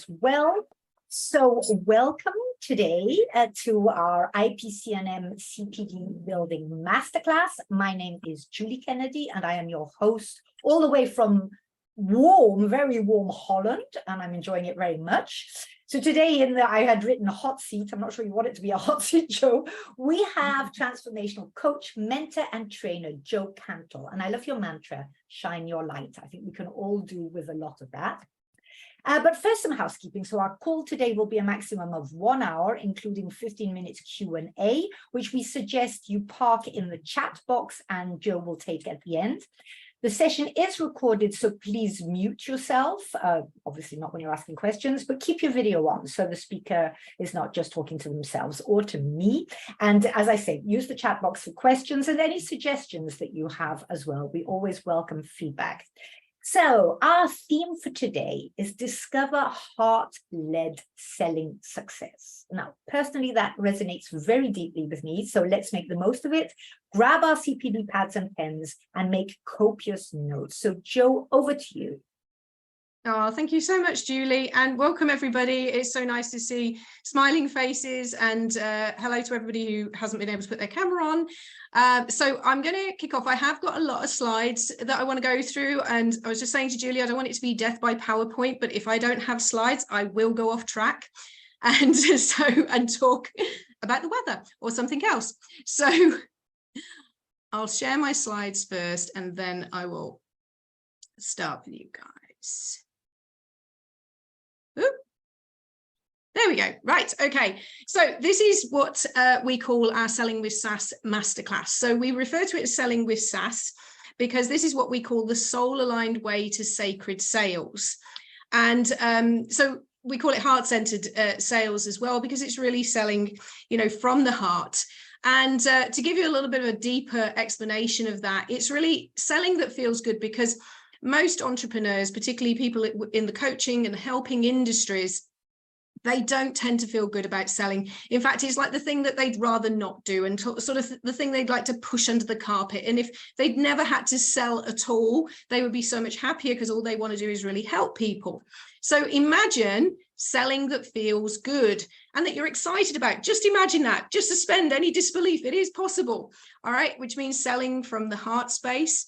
as well. So welcome today to our IAPC&M CPD Building Masterclass. My name is Julie Kennedy and I am your host all the way from very warm Holland, and I'm enjoying it very much. So today I had written a hot seat. I'm not sure you want it to be a hot seat, Joe. We have transformational coach, mentor and trainer, Joe Cantle. And I love your mantra, shine your light. I think we can all do with a lot of that. But first, some housekeeping. So our call today will be a maximum of 1 hour, including 15 minutes Q&A, which we suggest you park in the chat box and Joe will take at the end. The session is recorded, so please mute yourself. Obviously not when you're asking questions, but keep your video on so the speaker is not just talking to themselves or to me. And as I say, use the chat box for questions and any suggestions that you have as well. We always welcome feedback. So our theme for today is discover heart-led selling success. Now, personally, that resonates very deeply with me. So let's make the most of it. Grab our CPD pads and pens and make copious notes. So Joe, over to you. Oh, thank you so much, Julie, and welcome everybody. It's so nice to see smiling faces, and hello to everybody who hasn't been able to put their camera on. So I'm going to kick off. I have got a lot of slides that I want to go through, and I was just saying to Julie, I don't want it to be death by PowerPoint, but if I don't have slides, I will go off track and talk about the weather or something else. So I'll share my slides first, and then I will start with you guys. Ooh. There we go. Right. Okay. So this is what we call our Selling with SaaS Masterclass. So we refer to it as Selling with SaaS because this is what we call the soul-aligned way to sacred sales. And so we call it heart-centered sales as well, because it's really selling, from the heart. And to give you a little bit of a deeper explanation of that, it's really selling that feels good, because most entrepreneurs, particularly people in the coaching and helping industries, they don't tend to feel good about selling. In fact, it's like the thing that they'd rather not do, and sort of the thing they'd like to push under the carpet. And if they'd never had to sell at all, they would be so much happier, because all they want to do is really help people. So imagine selling that feels good and that you're excited about. Just imagine that. Just suspend any disbelief. It is possible. All right, which means selling from the heart space.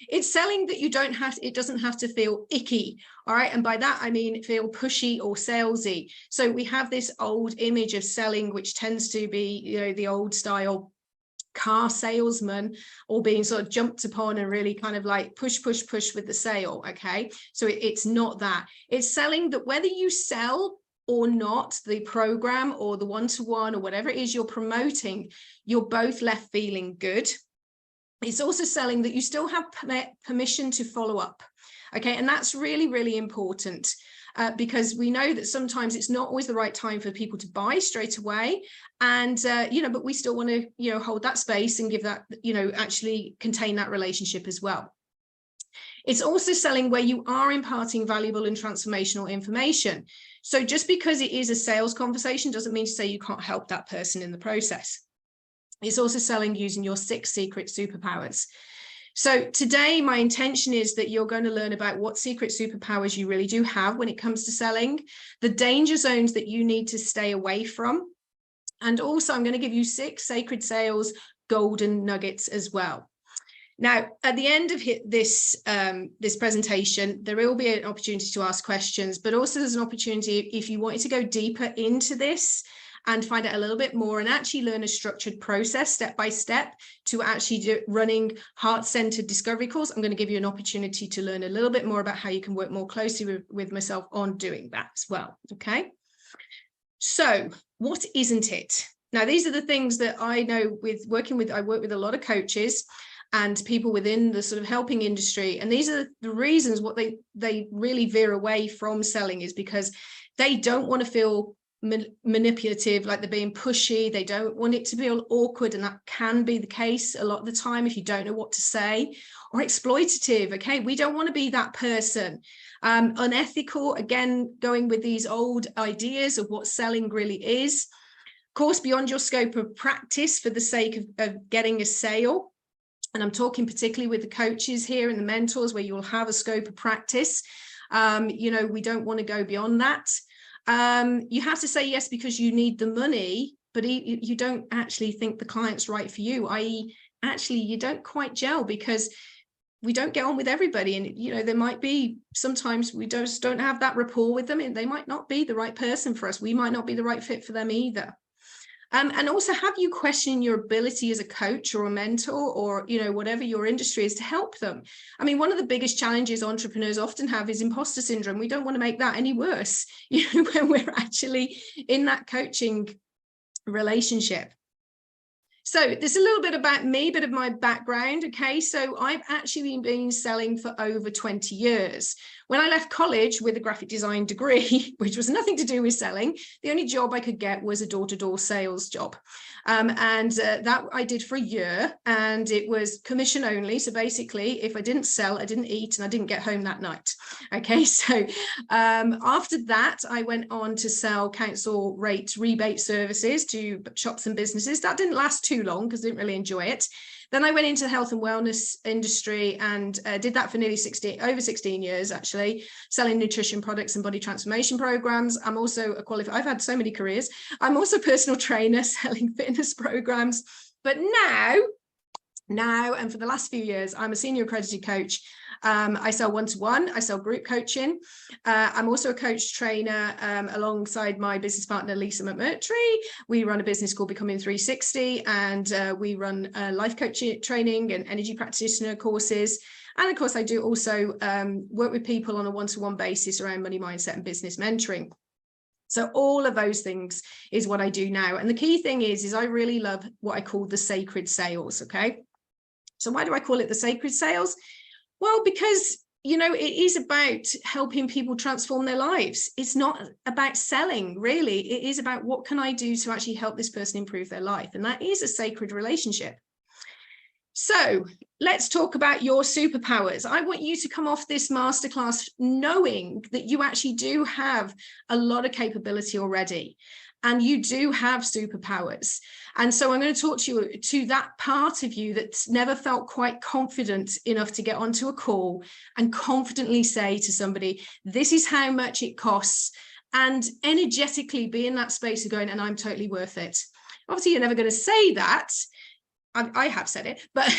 It's selling that it doesn't have to feel icky. All right. And by that, I mean, feel pushy or salesy. So we have this old image of selling, which tends to be, the old style car salesman, or being sort of jumped upon and really kind of like push with the sale. Okay. So it's not that. It's selling that whether you sell or not the program or the one-to-one or whatever it is you're promoting, you're both left feeling good. It's also selling that you still have permission to follow up. Okay. And that's really, really important because we know that sometimes it's not always the right time for people to buy straight away. And, but we still want to, hold that space and give that, actually contain that relationship as well. It's also selling where you are imparting valuable and transformational information. So just because it is a sales conversation doesn't mean to say you can't help that person in the process. It's also selling using your 6 secret superpowers. So today, my intention is that you're going to learn about what secret superpowers you really do have when it comes to selling, the danger zones that you need to stay away from. And also, I'm going to give you 6 sacred sales golden nuggets as well. Now, at the end of this presentation, there will be an opportunity to ask questions, but also there's an opportunity if you wanted to go deeper into this and find out a little bit more and actually learn a structured process step by step to actually do running heart-centered discovery calls. I'm going to give you an opportunity to learn a little bit more about how you can work more closely with myself on doing that as well. Okay. So what isn't it? Now, these are the things that I know I work with a lot of coaches and people within the sort of helping industry. And these are the reasons what they really veer away from selling is because they don't want to feel manipulative, like they're being pushy. They don't want it to be all awkward, and that can be the case a lot of the time if you don't know what to say, or exploitative. Okay, we don't want to be that person. Unethical, again, going with these old ideas of what selling really is. Of course, beyond your scope of practice for the sake of getting a sale. And I'm talking particularly with the coaches here and the mentors where you'll have a scope of practice. We don't want to go beyond that. You have to say yes because you need the money, but you don't actually think the client's right for you, i.e. actually you don't quite gel because we don't get on with everybody. And, you know, there might be sometimes we just don't have that rapport with them, and they might not be the right person for us. We might not be the right fit for them either. And also, have you questioned your ability as a coach or a mentor, or, you know, whatever your industry is, to help them? I mean, one of the biggest challenges entrepreneurs often have is imposter syndrome. We don't want to make that any worse, you know, when we're actually in that coaching relationship. So there's a little bit about me, bit of my background. Okay, so I've actually been selling for over 20 years. When I left college with a graphic design degree, which was nothing to do with selling, the only job I could get was a door-to-door sales job. That I did for a year, and it was commission only. So basically, if I didn't sell, I didn't eat, and I didn't get home that night. Okay, so after that, I went on to sell council rate rebate services to shops and businesses. That didn't last too long because I didn't really enjoy it. Then I went into the health and wellness industry and did that for nearly over 16 years, actually, selling nutrition products and body transformation programs. I'm also a qualified, I've had so many careers. I'm also a personal trainer selling fitness programs. But now, and for the last few years, I'm a senior accredited coach. I sell one-to-one, I sell group coaching. I'm also a coach trainer alongside my business partner, Lisa McMurtry. We run a business called Becoming 360, and we run life coaching training and energy practitioner courses. And of course, I do also work with people on a one-to-one basis around money mindset and business mentoring. So all of those things is what I do now. And the key thing is I really love what I call the sacred sales, okay? So why do I call it the sacred sales? Well, because, you know, it is about helping people transform their lives. It's not about selling, really. It is about what can I do to actually help this person improve their life? And that is a sacred relationship. So let's talk about your superpowers. I want you to come off this masterclass knowing that you actually do have a lot of capability already. And you do have superpowers. And so I'm going to talk to you to that part of you that's never felt quite confident enough to get onto a call and confidently say to somebody, this is how much it costs, and energetically be in that space of going, and I'm totally worth it. Obviously, you're never going to say that. I have said it, but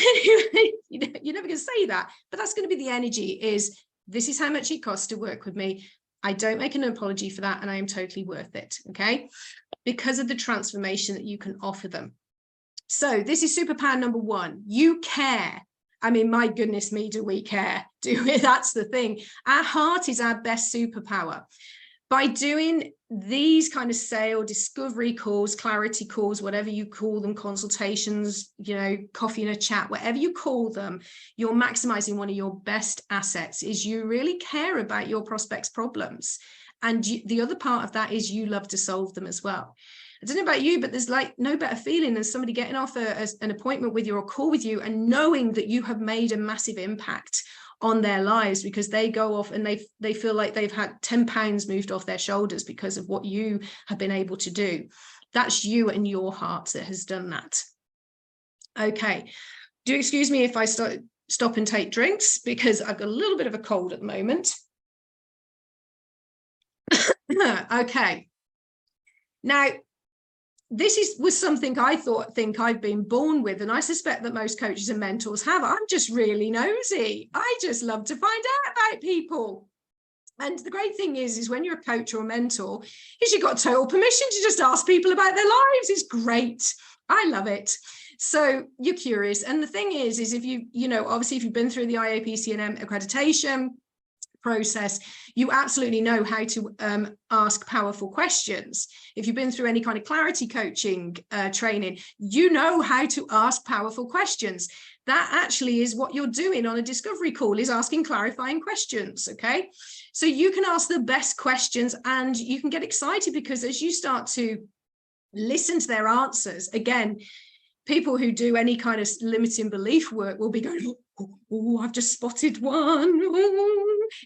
you're never going to say that. But that's going to be the energy, is this is how much it costs to work with me. I don't make an apology for that, and I am totally worth it, okay? Because of the transformation that you can offer them. So this is superpower number one. You care. I mean, my goodness me, do we care? Do we? That's the thing. Our heart is our best superpower. By doing these kind of sale discovery calls, clarity calls, whatever you call them, consultations, you know, coffee and a chat, whatever you call them, you're maximizing one of your best assets. Is you really care about your prospects' problems. And the other part of that is you love to solve them as well. I don't know about you, but there's like no better feeling than somebody getting off an appointment with you or a call with you and knowing that you have made a massive impact on their lives, because they go off and they feel like they've had 10 pounds moved off their shoulders because of what you have been able to do. That's you and your heart that has done that. Okay, do excuse me if I stop and take drinks, because I've got a little bit of a cold at the moment. Okay, now this was something I think I've been born with, and I suspect that most coaches and mentors have. I'm just really nosy. I just love to find out about people. And the great thing is when you're a coach or a mentor, is you've got total permission to just ask people about their lives. It's great. I love it. So you're curious. And the thing is if obviously if you've been through the IAPC&M accreditation process, you absolutely know how to ask powerful questions. If you've been through any kind of clarity coaching training, you know how to ask powerful questions. That actually is what you're doing on a discovery call, is asking clarifying questions. Okay, so you can ask the best questions and you can get excited, because as you start to listen to their answers, again, people who do any kind of limiting belief work will be going, oh, I've just spotted one.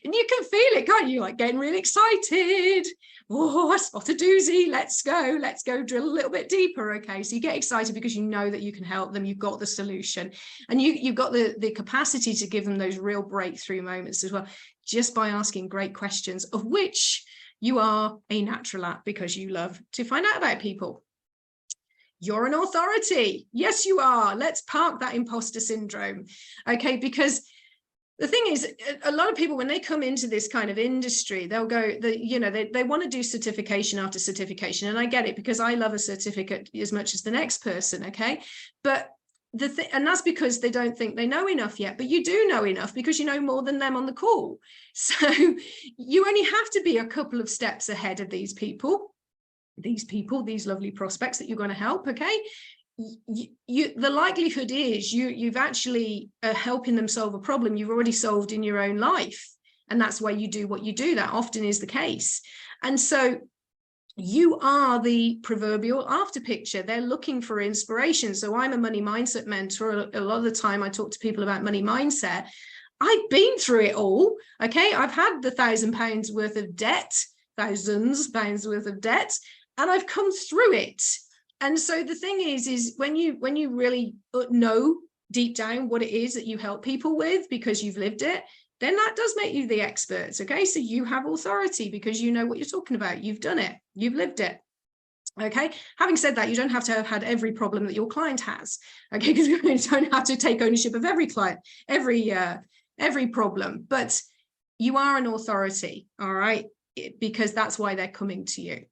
And you can feel it, can't you? Like getting really excited. Oh, I spot a doozy. Let's go drill a little bit deeper. Okay, so you get excited because you know that you can help them. You've got the solution, and you've got the capacity to give them those real breakthrough moments as well, just by asking great questions, of which You are a natural at because you love to find out about people. You're an authority. Yes, you are. Let's park that imposter syndrome. Okay, because the thing is, a lot of people, when they come into this kind of industry, they'll go, they want to do certification after certification. And I get it, because I love a certificate as much as the next person. Okay. But and that's because they don't think they know enough yet, but you do know enough because you know more than them on the call. So you only have to be a couple of steps ahead of these lovely prospects that you're going to help. Okay. The likelihood is you've actually helping them solve a problem you've already solved in your own life, and that's why you do what you do. That often is the case. And so you are the proverbial after picture. They're looking for inspiration. So I'm a money mindset mentor. A lot of the time I talk to people about money mindset. I've been through it all. Okay, I've had the £1,000 worth of debt, thousands pounds worth of debt, and I've come through it. And so the thing is when you really know deep down what it is that you help people with because you've lived it, then that does make you the experts. Okay, so you have authority because you know what you're talking about. You've done it, you've lived it. Okay, having said that, you don't have to have had every problem that your client has. Okay, because you don't have to take ownership of every client, every problem, but you are an authority. All right, because that's why they're coming to you.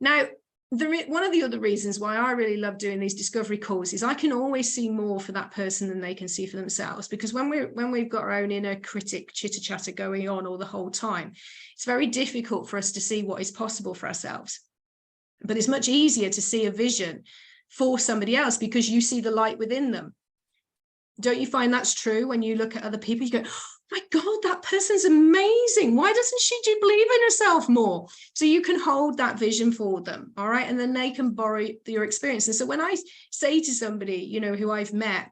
Now, one of the other reasons why I really love doing these discovery calls is I can always see more for that person than they can see for themselves. Because when we've got our own inner critic chitter chatter going on all the whole time, it's very difficult for us to see what is possible for ourselves. But it's much easier to see a vision for somebody else because you see the light within them. Don't you find that's true when you look at other people? You go, my God, that person's amazing. Why doesn't she believe in herself more? So you can hold that vision for them. All right. And then they can borrow your experience. And so when I say to somebody, who I've met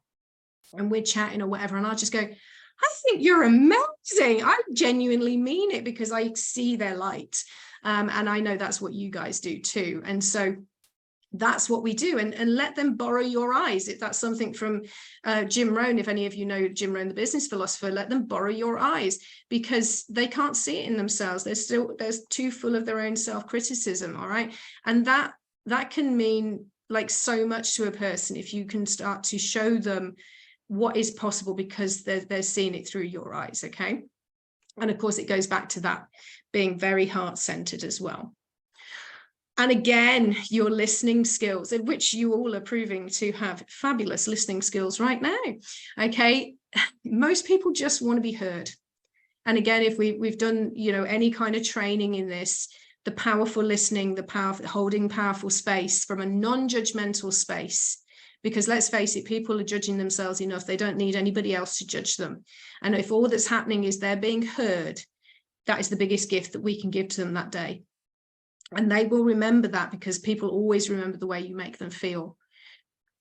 and we're chatting or whatever, and I'll just go, I think you're amazing. I genuinely mean it because I see their light. And I know that's what you guys do too. And so that's what we do, and let them borrow your eyes. If that's something from Jim Rohn, if any of you know Jim Rohn, the business philosopher, let them borrow your eyes because they can't see it in themselves. They're too full of their own self-criticism. All right. And that can mean like so much to a person if you can start to show them what is possible because they're seeing it through your eyes. Okay. And of course, it goes back to that being very heart-centered as well. And again, your listening skills, in which you all are proving to have fabulous listening skills right now. Okay, most people just want to be heard. And again, if we've done, any kind of training in this, the powerful listening, the powerful holding powerful space from a non-judgmental space, because let's face it, people are judging themselves enough. They don't need anybody else to judge them. And if all that's happening is they're being heard, that is the biggest gift that we can give to them that day. And they will remember that because people always remember the way you make them feel.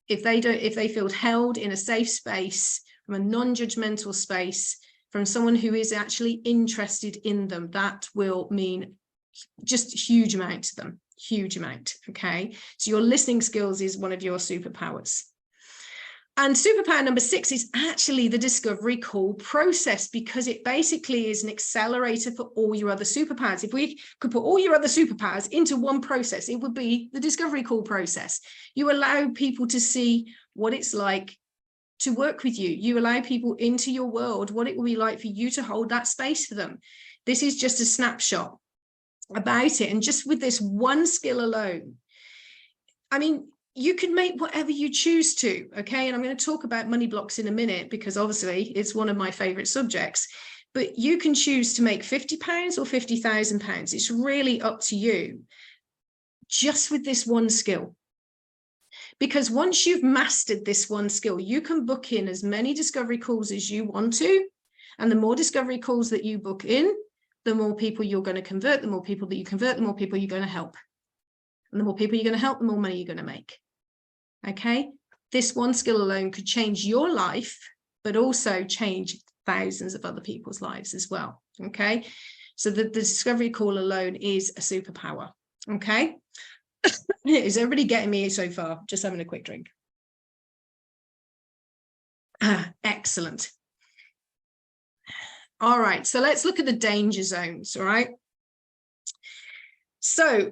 If they feel held in a safe space, from a non-judgmental space, from someone who is actually interested in them, that will mean just a huge amount to them, huge amount. Okay. So your listening skills is one of your superpowers. And superpower number 6 is actually the discovery call process, because it basically is an accelerator for all your other superpowers. If we could put all your other superpowers into one process, it would be the discovery call process. You allow people to see what it's like to work with you. You allow people into your world, what it will be like for you to hold that space for them. This is just a snapshot about it. And just with this one skill alone, I mean, you can make whatever you choose to, okay? And I'm going to talk about money blocks in a minute because obviously it's one of my favorite subjects, but you can choose to make £50 or £50,000. It's really up to you, just with this one skill. Because once you've mastered this one skill, you can book in as many discovery calls as you want to. And the more discovery calls that you book in, the more people you're going to convert, the more people that you convert, the more people you're going to help. And the more people you're going to help, the more money you're going to make. Okay, this one skill alone could change your life, but also change thousands of other people's lives as well. Okay, so the discovery call alone is a superpower. Okay, is everybody getting me so far? Just having a quick drink. Excellent. All right, so let's look at the danger zones. All right, So,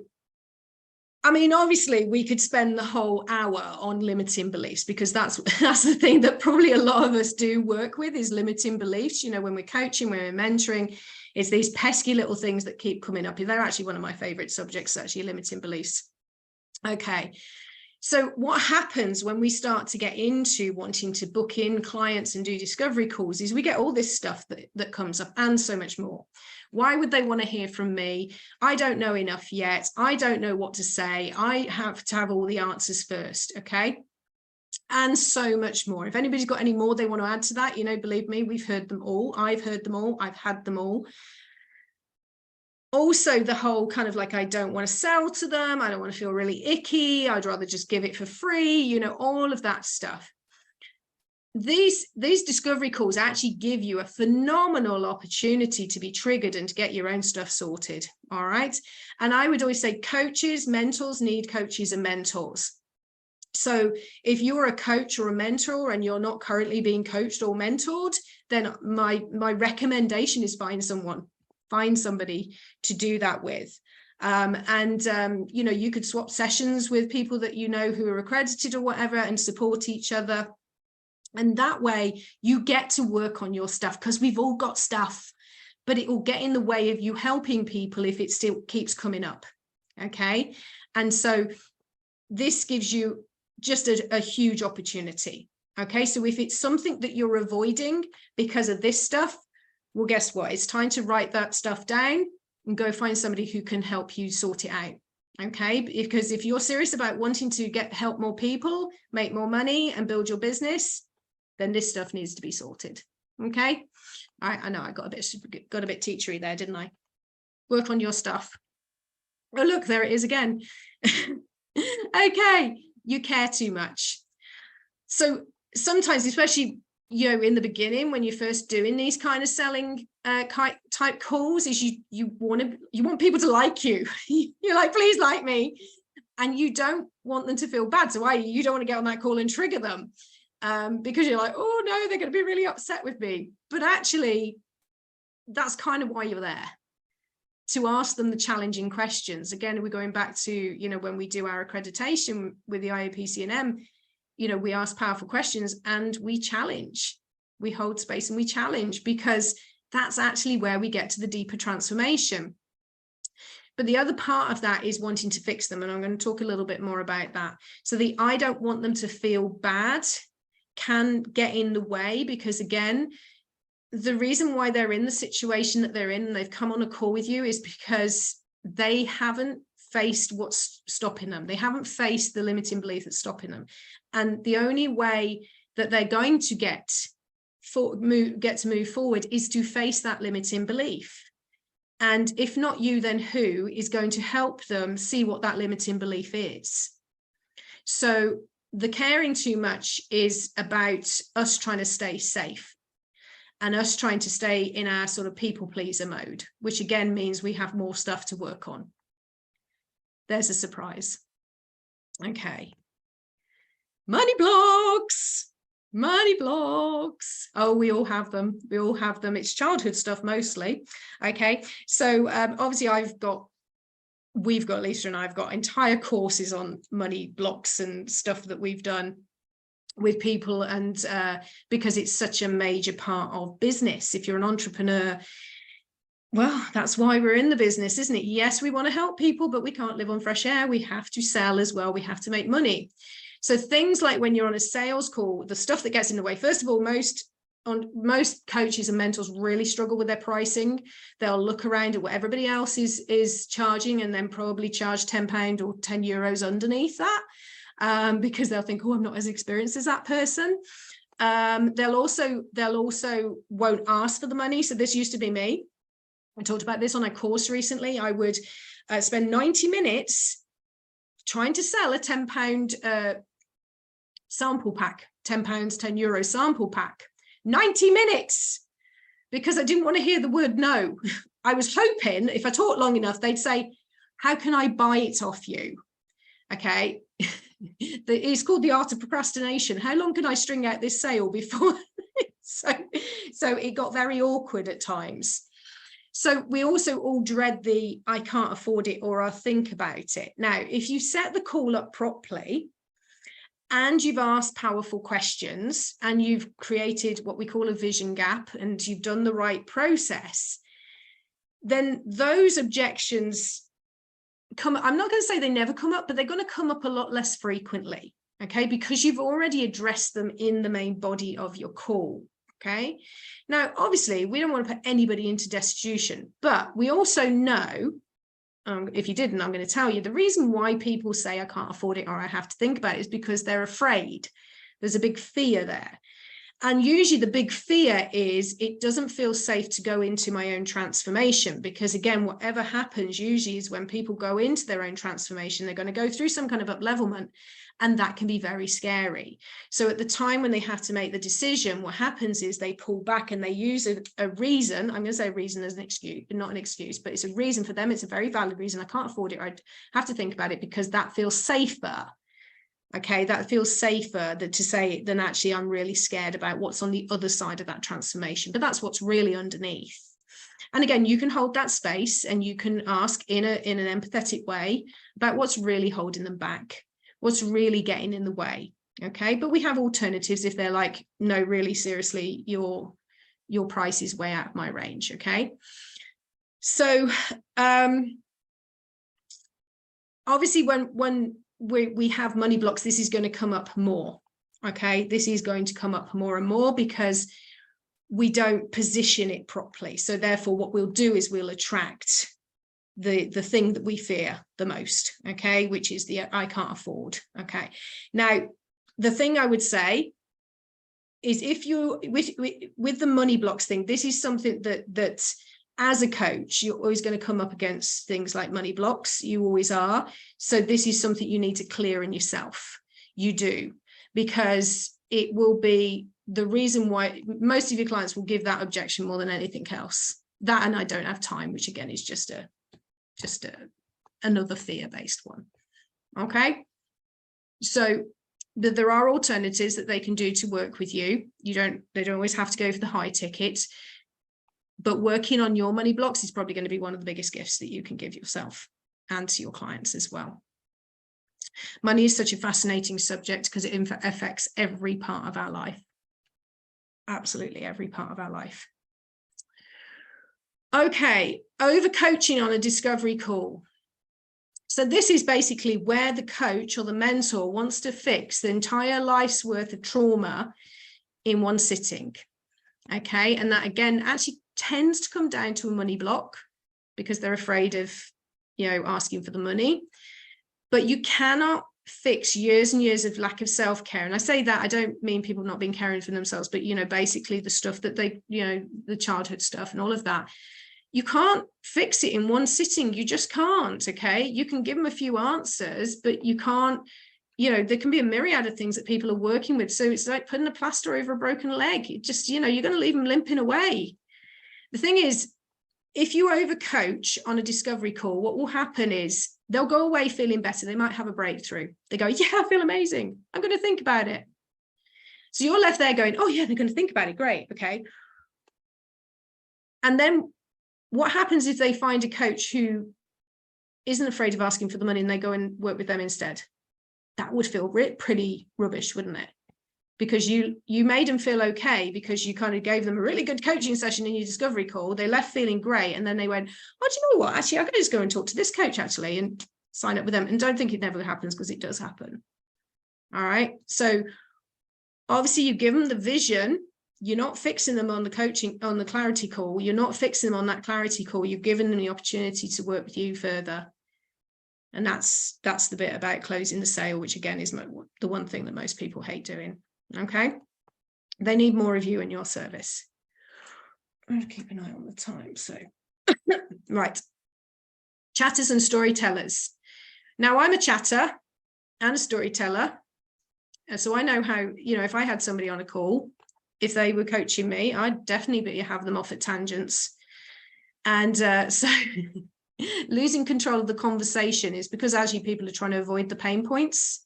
I mean, obviously we could spend the whole hour on limiting beliefs, because that's the thing that probably a lot of us do work with, is limiting beliefs. You know, when we're coaching, when we're mentoring, it's these pesky little things that keep coming up. They're actually one of my favorite subjects, actually, limiting beliefs. Okay. So what happens when we start to get into wanting to book in clients and do discovery calls is we get all this stuff that comes up, and so much more. Why would they want to hear from me? I don't know enough yet. I don't know what to say. I have to have all the answers first. Okay. And so much more. If anybody's got any more they want to add to that, you know, believe me, we've heard them all. I've heard them all. I've had them all. Also, the whole kind of like, I don't want to sell to them. I don't want to feel really icky. I'd rather just give it for free, you know, all of that stuff. These discovery calls actually give you a phenomenal opportunity to be triggered and to get your own stuff sorted. All right. And I would always say coaches, mentors need coaches and mentors. So if you're a coach or a mentor and you're not currently being coached or mentored, then my recommendation is find somebody to do that with. You know, you could swap sessions with people that you know who are accredited or whatever, and support each other. And that way you get to work on your stuff, because we've all got stuff, but it will get in the way of you helping people if it still keeps coming up. Okay. And so this gives you just a huge opportunity. Okay. So if it's something that you're avoiding because of this stuff, well, guess what? It's time to write that stuff down and go find somebody who can help you sort it out. Okay. Because if you're serious about wanting to help more people, make more money and build your business, then this stuff needs to be sorted. Okay. I know I got a bit teachery there, didn't I? Work on your stuff. Oh, look, there it is again. Okay. You care too much. So sometimes, especially, you know, in the beginning, when you're first doing these kind of selling type calls, is you want people to like you. You're like, please like me. And you don't want them to feel bad. So you don't want to get on that call and trigger them. Because you're like, oh no, they're going to be really upset with me. But actually, that's kind of why you're there, to ask them the challenging questions. Again, we're going back to, you know, when we do our accreditation with the IAPC&M, you know, we ask powerful questions and we challenge, we hold space and we challenge, because that's actually where we get to the deeper transformation. But the other part of that is wanting to fix them. And I'm going to talk a little bit more about that. So I don't want them to feel bad can get in the way, because again, the reason why they're in the situation that they're in and they've come on a call with you is because they haven't faced what's stopping them. They haven't faced the limiting belief that's stopping them. And the only way that they're going to get to move forward is to face that limiting belief. And if not you, then who is going to help them see what that limiting belief is? So the caring too much is about us trying to stay safe and us trying to stay in our sort of people pleaser mode, which again means we have more stuff to work on. There's a surprise. Okay. Money blocks. Money blocks. Oh, we all have them. We all have them. It's childhood stuff mostly. Okay. So obviously we've got, Lisa and I've got entire courses on money blocks and stuff that we've done with people. And because it's such a major part of business, if you're an entrepreneur, well, that's why we're in the business, isn't it? Yes, we want to help people, but we can't live on fresh air. We have to sell as well. We have to make money. So things like when you're on a sales call, the stuff that gets in the way, first of all, most coaches and mentors really struggle with their pricing. They'll look around at what everybody else is charging and then probably charge £10 or €10 underneath that, because they'll think, oh, I'm not as experienced as that person. They'll also won't ask for the money. So this used to be me. I talked about this on a course recently. I would spend 90 minutes trying to sell a £10 sample pack, €10 sample pack. 90 minutes, because I didn't want to hear the word no. I was hoping if I talked long enough, they'd say, how can I buy it off you? Okay. It's called the art of procrastination. How long can I string out this sale before? So it got very awkward at times. So we also all dread the I can't afford it or I'll think about it. Now, if you set the call up properly and you've asked powerful questions and you've created what we call a vision gap and you've done the right process, then those objections come, I'm not going to say they never come up, but they're going to come up a lot less frequently, okay, because you've already addressed them in the main body of your call. Okay, now obviously we don't want to put anybody into destitution, but we also know, if you didn't, I'm going to tell you, the reason why people say I can't afford it or I have to think about it is because they're afraid. There's a big fear there. And usually the big fear is it doesn't feel safe to go into my own transformation, because again, whatever happens usually is when people go into their own transformation, they're going to go through some kind of up-levelment, and that can be very scary. So at the time when they have to make the decision, what happens is they pull back and they use a reason. I'm going to say reason as an excuse, not an excuse, but it's a reason for them. It's a very valid reason. I can't afford it. I have to think about it because that feels safer. Okay, that feels safer to say than actually I'm really scared about what's on the other side of that transformation. But that's what's really underneath. And again, you can hold that space and you can ask in an empathetic way about what's really holding them back, what's really getting in the way. Okay, but we have alternatives if they're like, no, really seriously, your price is way out of my range. Okay, so obviously when we have money blocks, this is going to come up more. Okay, this is going to come up more and more because we don't position it properly. So therefore what we'll do is we'll attract the thing that we fear the most, okay, which is the I can't afford. Okay, now the thing I would say is if you with the money blocks thing, this is something that as a coach, you're always going to come up against things like money blocks. You always are. So this is something you need to clear in yourself. You do, because it will be the reason why most of your clients will give that objection more than anything else. That and I don't have time, which again is just another fear-based one. Okay. So there are alternatives that they can do to work with you. They don't always have to go for the high tickets. But working on your money blocks is probably going to be one of the biggest gifts that you can give yourself and to your clients as well. Money is such a fascinating subject because it affects every part of our life. Absolutely every part of our life. Okay, over-coaching on a discovery call. So this is basically where the coach or the mentor wants to fix the entire life's worth of trauma in one sitting. Okay, and that again actually tends to come down to a money block because they're afraid of, asking for the money. But you cannot fix years and years of lack of self-care. And I say that, I don't mean people not being caring for themselves, but, basically the stuff that they, the childhood stuff and all of that. You can't fix it in one sitting. You just can't. Okay, you can give them a few answers, but you can't. There can be a myriad of things that people are working with. So it's like putting a plaster over a broken leg. It just, you're going to leave them limping away. The thing is, if you overcoach on a discovery call, what will happen is they'll go away feeling better. They might have a breakthrough. They go, yeah, I feel amazing. I'm going to think about it. So you're left there going, oh yeah, they're going to think about it. Great. Okay. And then what happens if they find a coach who isn't afraid of asking for the money and they go and work with them instead? That would feel pretty rubbish, wouldn't it? Because you made them feel okay because you kind of gave them a really good coaching session in your discovery call. They left feeling great. And then they went, oh, do you know what? Actually, I could just go and talk to this coach actually and sign up with them. And don't think it never happens, because it does happen. All right. So obviously you give them the vision. You're not fixing them on the coaching, on the clarity call. You're not fixing them on that clarity call. You've given them the opportunity to work with you further. And that's the bit about closing the sale, which again is the one thing that most people hate doing. Okay. They need more of you in your service. I'm going to keep an eye on the time. So, right. Chatters and storytellers. Now I'm a chatter and a storyteller. So I know how, if I had somebody on a call, if they were coaching me, I'd definitely have them off at tangents. And so losing control of the conversation is because actually people are trying to avoid the pain points.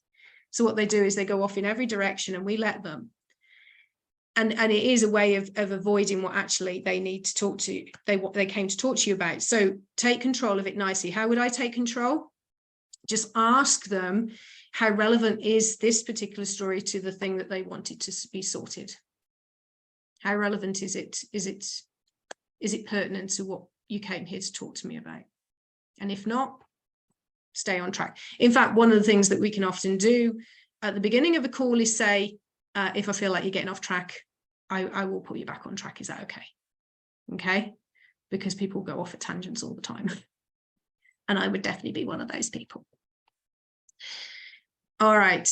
So what they do is they go off in every direction and we let them. And it is a way of avoiding what actually they need to talk to you, what they came to talk to you about. So take control of it nicely. How would I take control? Just ask them, how relevant is this particular story to the thing that they wanted to be sorted? How relevant is it? Is it pertinent to what you came here to talk to me about? And if not, stay on track. In fact, one of the things that we can often do at the beginning of a call is say, if I feel like you're getting off track, I will put you back on track. Is that okay? Okay? Because people go off at tangents all the time. And I would definitely be one of those people. All right.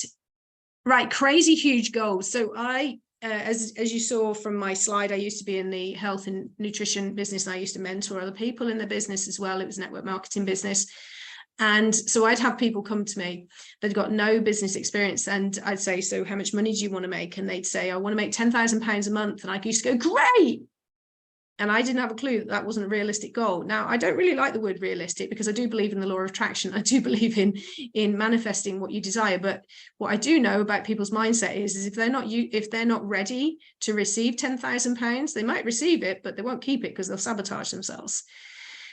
Right. Crazy huge goals. So as you saw from my slide, I used to be in the health and nutrition business. And I used to mentor other people in the business as well. It was network marketing business. And so I'd have people come to me that got no business experience. And I'd say, so how much money do you want to make? And they'd say, I want to make £10,000 a month. And I used to go, great. And I didn't have a clue that that wasn't a realistic goal. Now, I don't really like the word realistic because I do believe in the law of attraction. I do believe in manifesting what you desire. But what I do know about people's mindset is if they're not ready to receive £10,000, they might receive it, but they won't keep it because they'll sabotage themselves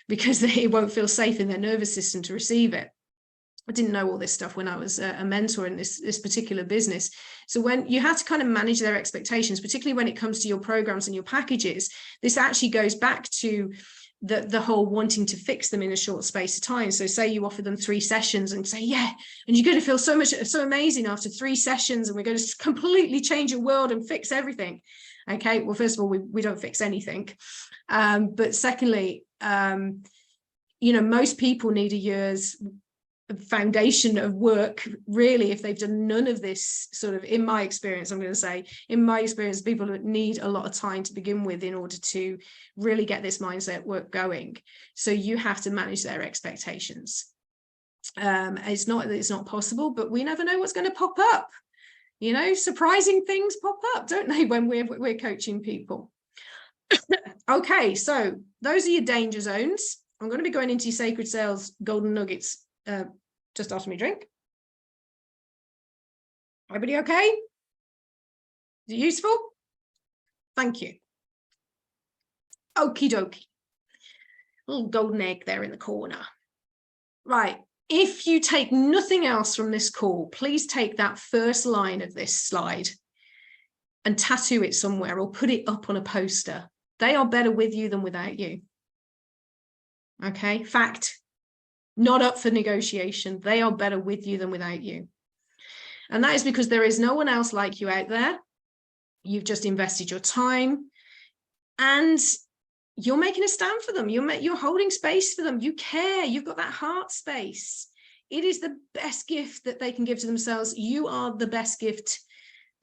because they won't feel safe in their nervous system to receive it. I didn't know all this stuff when I was a mentor in this particular business. So when you have to kind of manage their expectations, particularly when it comes to your programs and your packages, this actually goes back to the whole wanting to fix them in a short space of time. So say you offer them 3 sessions and say, yeah, and you're going to feel so amazing after 3 sessions, and we're going to completely change your world and fix everything. Okay, well, first of all, we don't fix anything. But secondly, most people need a year's foundation of work, really, if they've done none of this sort of, in my experience, people need a lot of time to begin with in order to really get this mindset work going. So you have to manage their expectations. It's not possible, but we never know what's going to pop up. Surprising things pop up, don't they, when we're coaching people. Okay, so those are your danger zones. I'm going to be going into your sacred sales golden nuggets just after me drink. Everybody okay? Is it useful? Thank you. Okie dokie. Little golden egg there in the corner. Right. If you take nothing else from this call, please take that first line of this slide and tattoo it somewhere or put it up on a poster. They are better with you than without you. Okay, fact. Not up for negotiation. They are better with you than without you. And that is because there is no one else like you out there. You've just invested your time and you're making a stand for them. You're holding space for them. You care. You've got that heart space. It is the best gift that they can give to themselves. You are the best gift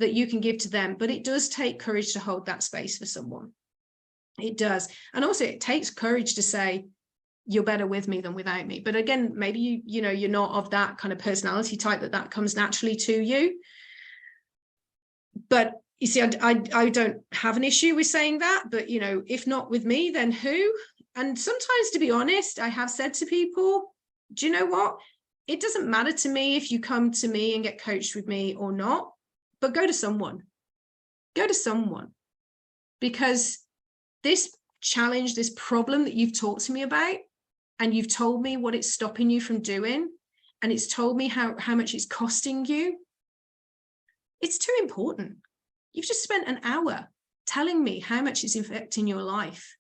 that you can give to them. But it does take courage to hold that space for someone. It does. And also it takes courage to say, you're better with me than without me. But again, maybe you're not of that kind of personality type that comes naturally to you. But you see, I don't have an issue with saying that, but if not with me, then who? And sometimes, to be honest, I have said to people, do you know what? It doesn't matter to me if you come to me and get coached with me or not, but go to someone. Go to someone. Because this challenge, this problem that you've talked to me about, and you've told me what it's stopping you from doing, and it's told me how much it's costing you, it's too important. You've just spent an hour telling me how much it's affecting your life.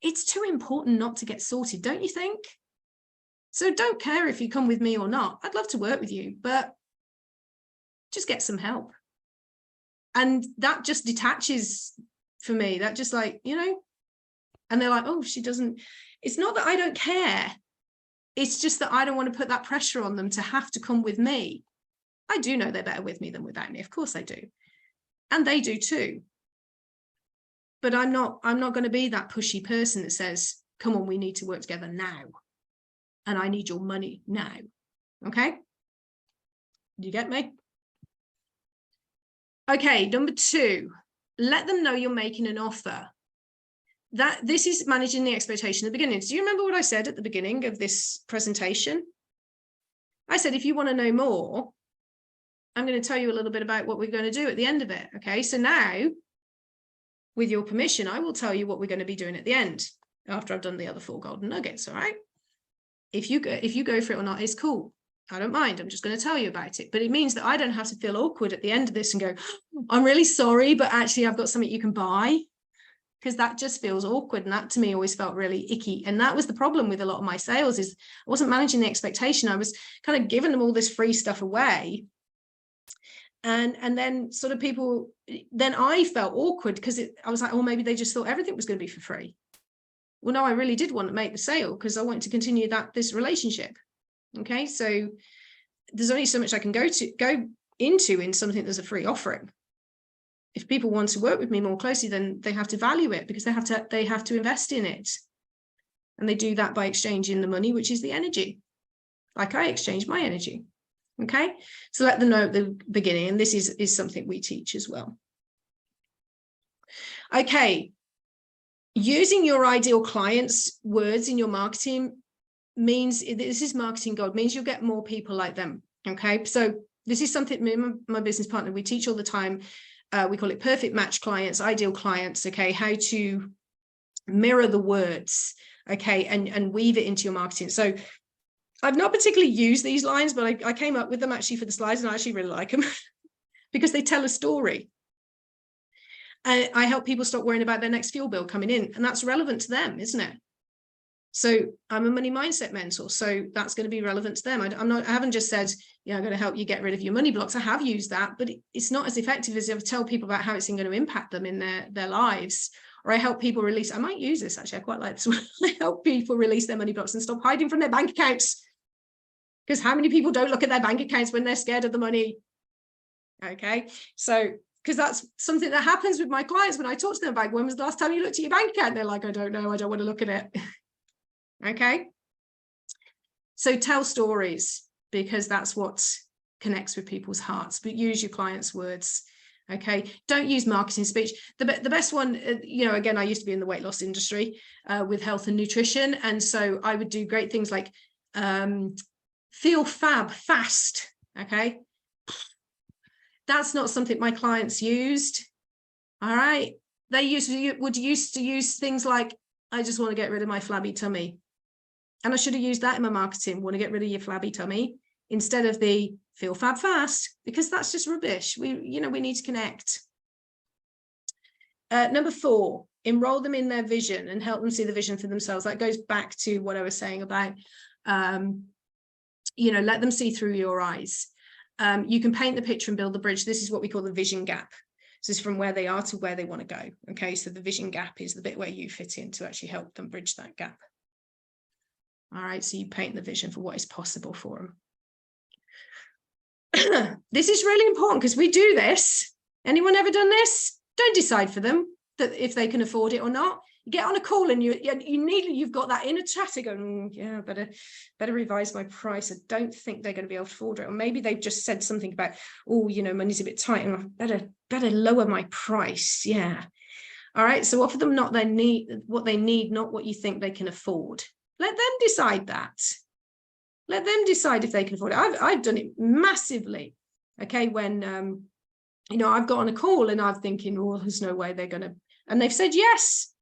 It's too important not to get sorted, don't you think? So don't care if you come with me or not. I'd love to work with you, but just get some help. And that just detaches for me. That just and they're like, oh, she doesn't. It's not that I don't care. It's just that I don't want to put that pressure on them to have to come with me. I do know they're better with me than without me. Of course I do. And they do too. But I'm not going to be that pushy person that says, come on, we need to work together now. And I need your money now. Okay? Do you get me? Okay, number 2, let them know you're making an offer. This is managing the expectation at the beginning. Do you remember what I said at the beginning of this presentation? I said, if you want to know more, I'm going to tell you a little bit about what we're going to do at the end of it. Okay, so now with your permission, I will tell you what we're going to be doing at the end after I've done the other 4 golden nuggets. All right. If you go for it or not, it's cool. I don't mind. I'm just going to tell you about it. But it means that I don't have to feel awkward at the end of this and go, I'm really sorry, but actually I've got something you can buy. Because that just feels awkward. And that to me always felt really icky. And that was the problem with a lot of my sales, is I wasn't managing the expectation. I was kind of giving them all this free stuff away. And then sort of people, then I felt awkward because I was like, oh, maybe they just thought everything was going to be for free. Well, no, I really did want to make the sale because I wanted to continue this relationship. Okay. So there's only so much I can go into in something that's a free offering. If people want to work with me more closely, then they have to value it, because they have to invest in it. And they do that by exchanging the money, which is the energy. Like I exchange my energy. Okay. So let them know at the beginning. And this is something we teach as well. Okay. Using your ideal clients' words in your marketing means, this is marketing gold, means you'll get more people like them. Okay. So this is something me and my business partner, we teach all the time. We call it perfect match clients, ideal clients. Okay. How to mirror the words. Okay. And weave it into your marketing. So I've not particularly used these lines, but I came up with them actually for the slides, and I actually really like them because they tell a story. And I help people stop worrying about their next fuel bill coming in, and that's relevant to them, isn't it? So I'm a money mindset mentor, so that's going to be relevant to them. I haven't just said, I'm going to help you get rid of your money blocks. I have used that, but it's not as effective as if I tell people about how it's going to impact them in their lives. Or I help people release, I might use this actually, I quite like this one. I help people release their money blocks and stop hiding from their bank accounts. Because how many people don't look at their bank accounts when they're scared of the money? Okay, so because that's something that happens with my clients when I talk to them about, when was the last time you looked at your bank account? They're like, I don't know, I don't want to look at it. Okay, so tell stories, because that's what connects with people's hearts, but use your clients' words. Okay, don't use marketing speech. The best one, again, I used to be in the weight loss industry with health and nutrition, and so I would do great things like feel fab fast. Okay, that's not something my clients used. All right, they used to use things like, I just want to get rid of my flabby tummy. And I should have used that in my marketing. Want to get rid of your flabby tummy, instead of the feel fab fast, because that's just rubbish. We need to connect. Number 4, enroll them in their vision and help them see the vision for themselves. That goes back to what I was saying about, let them see through your eyes. You can paint the picture and build the bridge. This is what we call the vision gap. So it's from where they are to where they want to go. Okay, so the vision gap is the bit where you fit in to actually help them bridge that gap. All right, so you paint the vision for what is possible for them. This is really important because we do this. Anyone ever done this? Don't decide for them that if they can afford it or not. You get on a call and you've got that inner chatter going, yeah, better revise my price. I don't think they're going to be able to afford it. Or maybe they've just said something about, money's a bit tight and I better lower my price. Yeah. All right. So offer them what they need, not what you think they can afford. Let them decide that. Let them decide if they can afford it. I've done it massively. Okay. When, I've got on a call and I'm thinking, oh, there's no way they're going to, and they've said yes.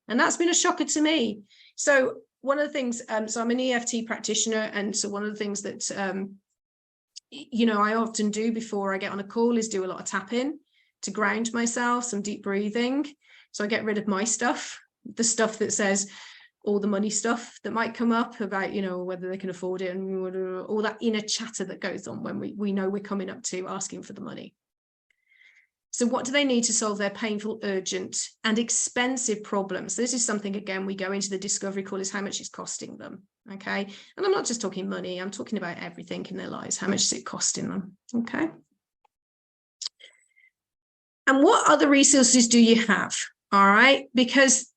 And that's been a shocker to me. So one of the things, so I'm an EFT practitioner. And so one of the things that, I often do before I get on a call is do a lot of tapping to ground myself, some deep breathing. So I get rid of my stuff, the stuff that says all the money stuff that might come up about, whether they can afford it and all that inner chatter that goes on when we know we're coming up to asking for the money. So what do they need to solve their painful, urgent and expensive problems? This is something, again, we go into the discovery call, is how much it's costing them. Okay. And I'm not just talking money. I'm talking about everything in their lives. How much is it costing them? Okay. And what other resources do you have? All right. Because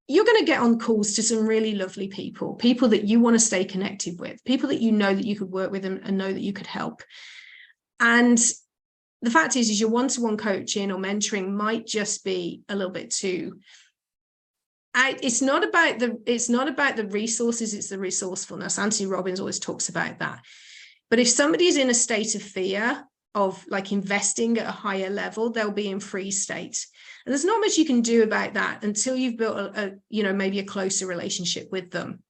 you're going to get on calls to some really lovely people that you want to stay connected with, people that you know that you could work with and know that you could help. And the fact is your one-to-one coaching or mentoring might just be a little bit too. It's not about the resources, it's the resourcefulness. Anthony Robbins always talks about that. But if somebody is in a state of fear of like investing at a higher level, they'll be in freeze state. And there's not much you can do about that until you've built a maybe a closer relationship with them.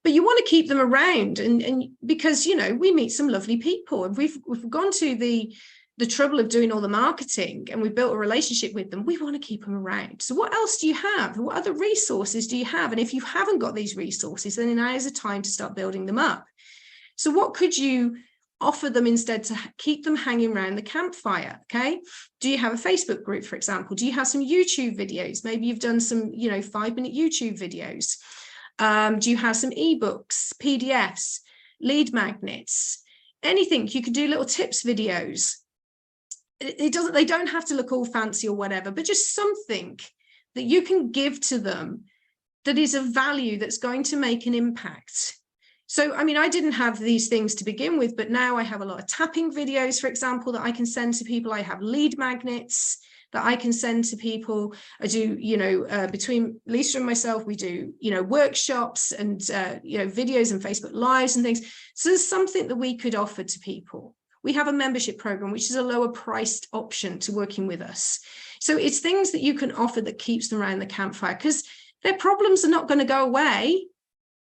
But you want to keep them around, and because, we meet some lovely people. If we've gone to the trouble of doing all the marketing and we've built a relationship with them, we want to keep them around. So what else do you have? What other resources do you have? And if you haven't got these resources, then now is a time to start building them up. So what could you offer them instead to keep them hanging around the campfire? Okay. Do you have a Facebook group, for example? Do you have some YouTube videos? Maybe you've done some, 5-minute YouTube videos. Do you have some ebooks, PDFs, lead magnets, anything? You could do little tips videos. They don't have to look all fancy or whatever, but just something that you can give to them that is of value, that's going to make an impact. So, I didn't have these things to begin with, but now I have a lot of tapping videos, for example, that I can send to people. I have lead magnets that I can send to people. I do, between Lisa and myself, we do, workshops and, videos and Facebook Lives and things. So there's something that we could offer to people. We have a membership program, which is a lower priced option to working with us. So it's things that you can offer that keeps them around the campfire, because their problems are not going to go away.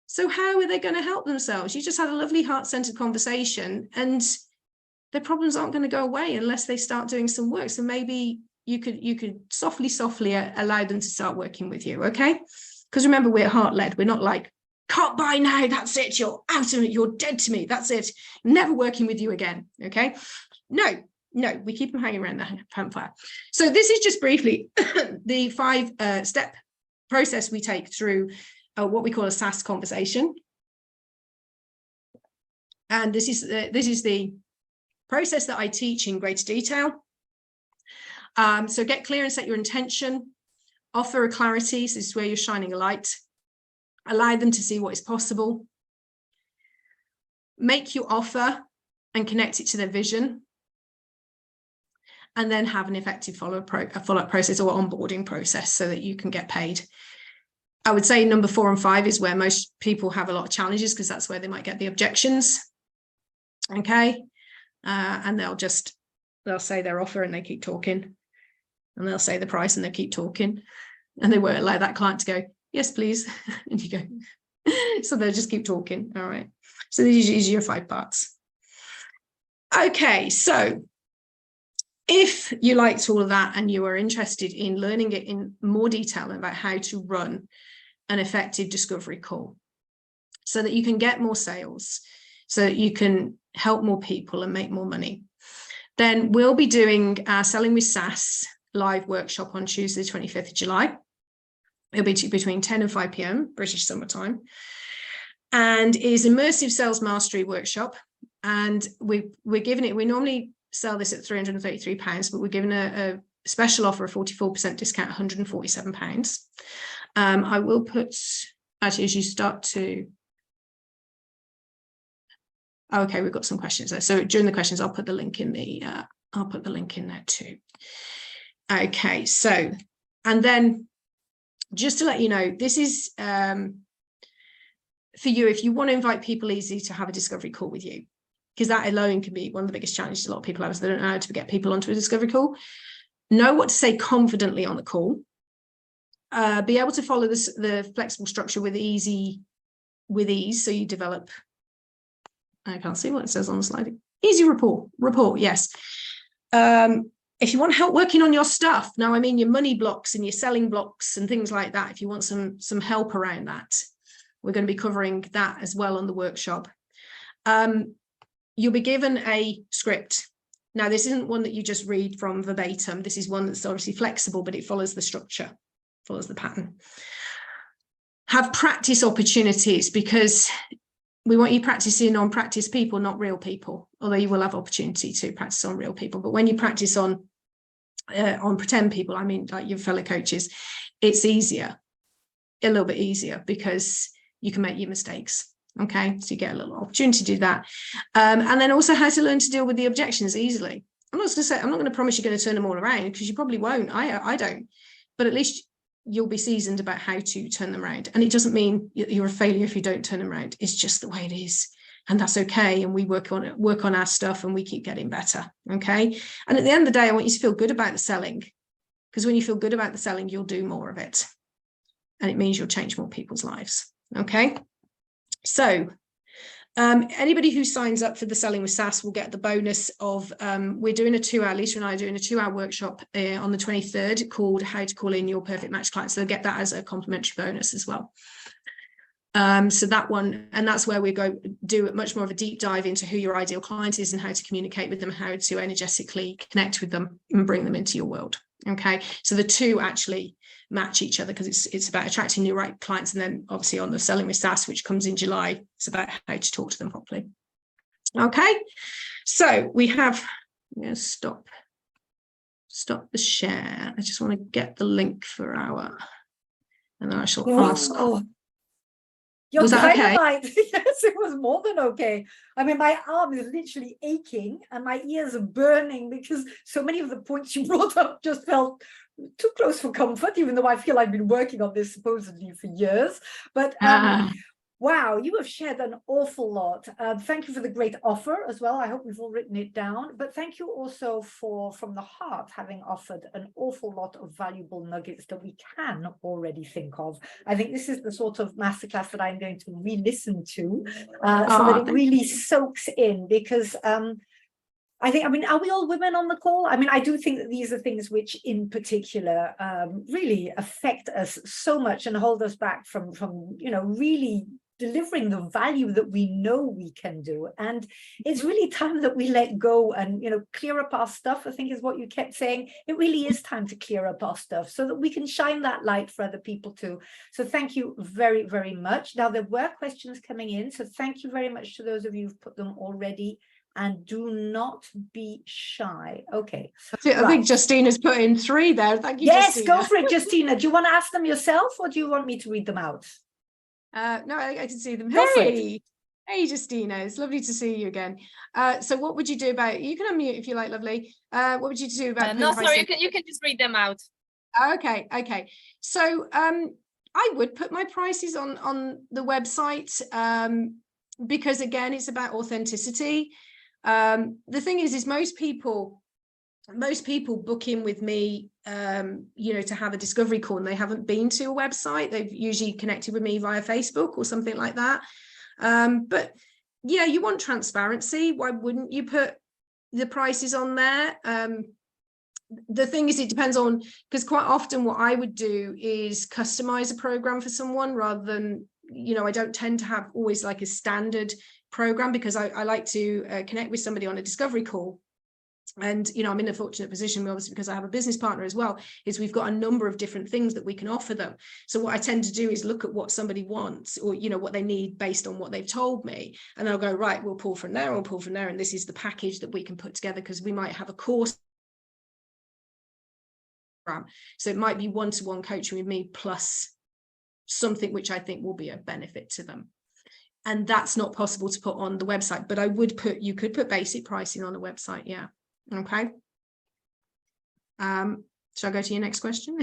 So how are they going to help themselves? You just had a lovely heart-centered conversation, and their problems aren't going to go away unless they start doing some work. So maybe you could softly allow them to start working with you. Okay. Because remember, we're heart-led. We're not like, can't buy now, that's it, you're out of it, you're dead to me, that's it, never working with you again. Okay. No, we keep them hanging around the campfire. So this is just briefly the 5-step process we take through what we call a SaaS conversation. And this is the process that I teach in greater detail. So get clear and set your intention, offer a clarity. So this is where you're shining a light. Allow them to see what is possible. Make your offer and connect it to their vision. And then have an effective follow-up process or onboarding process so that you can get paid. I would say number 4 and 5 is where most people have a lot of challenges, because that's where they might get the objections. Okay. And they'll say their offer and they keep talking. And they'll say the price and they keep talking. And they won't allow that client to go, yes, please. And you go, so they'll just keep talking. All right. So these are your 5 parts. Okay. So if you liked all of that and you are interested in learning it in more detail about how to run an effective discovery call so that you can get more sales, so that you can help more people and make more money, then we'll be doing our Selling with SaaS live workshop on Tuesday, 25th of July. It'll be between 10 and 5 p.m. British Summer Time, and is immersive sales mastery workshop. And we're giving it, we normally sell this at £333, but we're giving a special offer, a 44% discount, £147. I will put, actually, as you start to, okay, we've got some questions there. So during the questions, I'll put the link in there too. Okay, so, and then just to let you know, this is for you if you want to invite people easily to have a discovery call with you, because that alone can be one of the biggest challenges a lot of people have, is they don't know how to get people onto a discovery call. Know what to say confidently on the call. Be able to follow the flexible structure with ease. So you develop, I can't see what it says on the slide. Easy rapport, yes. If you want help working on your stuff, now I mean your money blocks and your selling blocks and things like that, if you want some help around that, we're going to be covering that as well on the workshop. You'll be given a script. Now, this isn't one that you just read from verbatim. This is one that's obviously flexible, but it follows the structure, follows the pattern. Have practice opportunities, because we want you practicing on practice people, not real people, although you will have opportunity to practice on real people. But when you practice on pretend people, I mean, like your fellow coaches, it's easier, a little bit easier, because you can make your mistakes. Okay, so you get a little opportunity to do that. And then also how to learn to deal with the objections easily. I'm not going to promise you're going to turn them all around, because you probably won't. I don't. But at least you'll be seasoned about how to turn them around. And it doesn't mean you're a failure if you don't turn them around. It's just the way it is. and that's okay. And we work on our stuff, and we keep getting better. Okay. And at the end of the day, I want you to feel good about the selling, because when you feel good about the selling, you'll do more of it. And it means you'll change more people's lives. Okay. So anybody who signs up for the Selling with SaaS will get the bonus of, we're doing a 2-hour, Lisa and I are doing a 2-hour workshop on the 23rd called How to Call in Your Perfect Match Client. So they'll get that as a complimentary bonus as well. So that one, and that's where we go do much more of a deep dive into who your ideal client is and how to communicate with them, how to energetically connect with them and bring them into your world. Okay, so the two actually match each other, because it's about attracting new right clients, and then obviously on the Selling with SaaS, which comes in July, it's about how to talk to them properly. Okay, so we have, I'm going to stop the share. I just want to get the link for our, and then I shall ask. You're was that okay? Yes, it was more than okay. I mean, my arm is literally aching and my ears are burning because so many of the points you brought up just felt too close for comfort, even though I feel I've been working on this supposedly for years. But wow, you have shared an awful lot. Thank you for the great offer as well. I hope we've all written it down. But thank you also for, from the heart, having offered an awful lot of valuable nuggets that we can already think of. I think this is the sort of masterclass that I'm going to re-listen to so that it really soaks in, because I mean, are we all women on the call? I mean, I do think that these are things which in particular really affect us so much and hold us back from, you know, really delivering the value that we know we can do. And it's really time that we let go and, you know, clear up our stuff, I think is what you kept saying. It really is time to clear up our stuff so that we can shine that light for other people too. So thank you very, very much. Now, there were questions coming in, so thank you very much to those of you who've put them already. And do not be shy. Okay. I think Justina's put in 3 there. Thank you, yes, Justina. go for it, Justina. Do you want to ask them yourself or do you want me to read them out? No, I can see them. Go for it. Hey, Justina. It's lovely to see you again. So what would you do about, you can unmute if you like, lovely. What would you do about no, sorry, you can just read them out. Okay. So I would put my prices on the website because, again, it's about authenticity. The thing is most people book in with me, you know, to have a discovery call, and they haven't been to a website. They've usually connected with me via Facebook or something like that. But yeah, you want transparency. Why wouldn't you put the prices on there? The thing is, it depends on, because quite often what I would do is customize a program for someone rather than, you know, I don't tend to have always like a standard program, because I like to connect with somebody on a discovery call. And, you know, I'm in a fortunate position, obviously, because I have a business partner as well, is we've got a number of different things that we can offer them. So what I tend to do is look at what somebody wants, or, you know, what they need based on what they've told me. And I'll go, right, we'll pull from there, and this is the package that we can put together, because we might have a course. So it might be one-to-one coaching with me plus something which I think will be a benefit to them. And that's not possible to put on the website, but I would put, you could put basic pricing on a website. Yeah. Okay. Shall I go to your next question?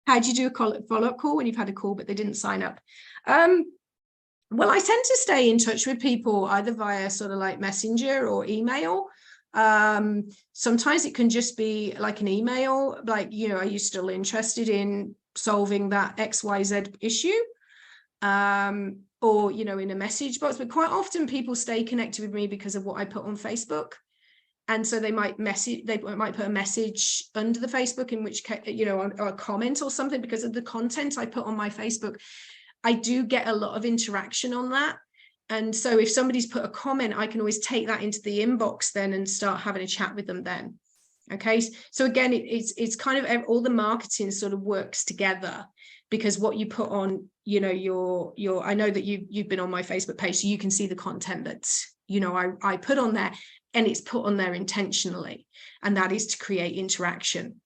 How do you do a follow-up call when you've had a call, but they didn't sign up? Well, I tend to stay in touch with people either via sort of like Messenger or email. Sometimes it can just be like an email, like, you know, are you still interested in solving that XYZ issue? Or, you know, in a message box. But quite often people stay connected with me because of what I put on Facebook. And so they might put a message under the Facebook, in which, you know, or a comment or something, because of the content I put on my Facebook. I do get a lot of interaction on that. And so if somebody's put a comment, I can always take that into the inbox then and start having a chat with them then. Okay. So again, it's kind of all the marketing sort of works together, because what you put on, you know, your I know that you've been on my Facebook page, so you can see the content that, you know, I put on there, and it's put on there intentionally. And that is to create interaction,